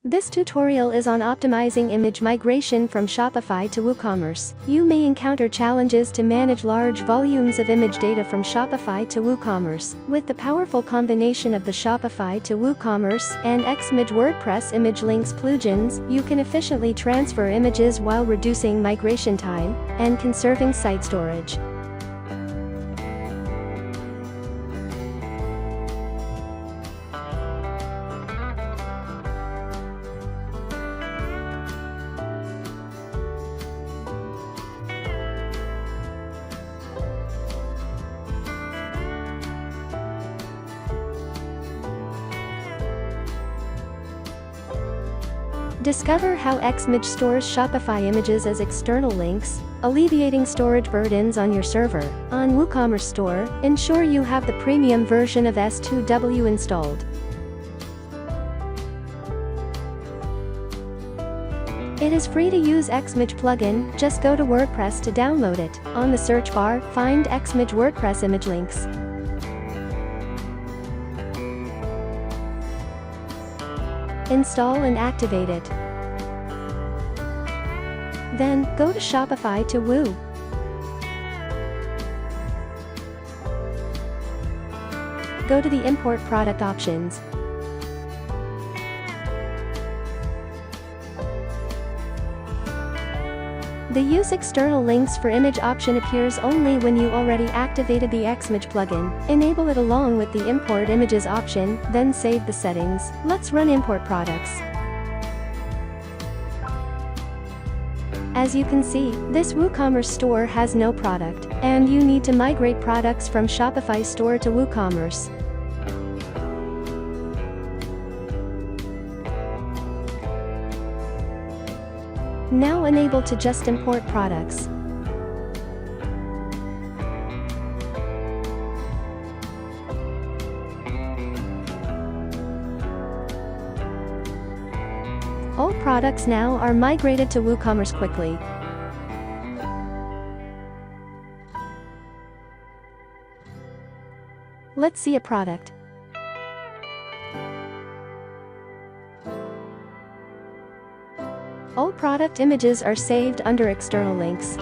This tutorial is on optimizing image migration from Shopify to WooCommerce. You may encounter challenges to manage large volumes of image data from Shopify to WooCommerce. With the powerful combination of the Shopify to WooCommerce and Exmage WordPress Image Links plugins, you can efficiently transfer images while reducing migration time and conserving site storage. Discover how Exmage stores Shopify images as external links, alleviating storage burdens on your server. On WooCommerce Store, ensure you have the premium version of S2W installed. It is free to use Exmage plugin, just go to WordPress to download it. On the search bar, find Exmage WordPress Image Links. Install and activate it. Then, go to Shopify to Woo. Go to the Import Product options. The Use External Links for Image option appears only when you already activated the Exmage plugin. Enable it along with the Import Images option, then save the settings. Let's run Import Products. As you can see, this WooCommerce store has no product, and you need to migrate products from Shopify store to WooCommerce. Now enable to just import products. All products now are migrated to WooCommerce quickly. Let's see a product. All product images are saved under external links.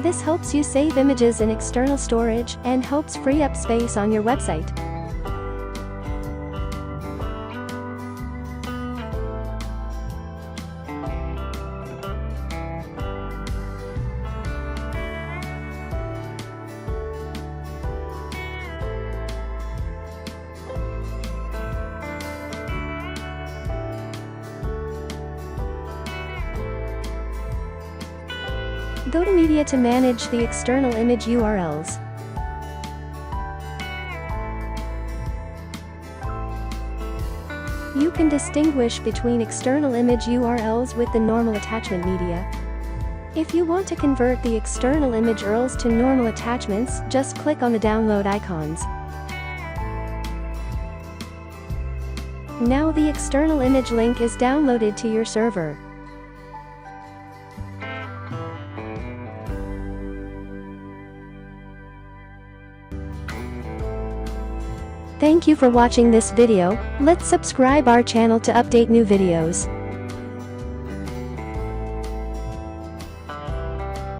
This helps you save images in external storage and helps free up space on your website. Go to Media to manage the external image URLs. You can distinguish between external image URLs with the normal attachment media. If you want to convert the external image URLs to normal attachments, just click on the download icons. Now the external image link is downloaded to your server. Thank you for watching this video. Let's subscribe our channel to update new videos.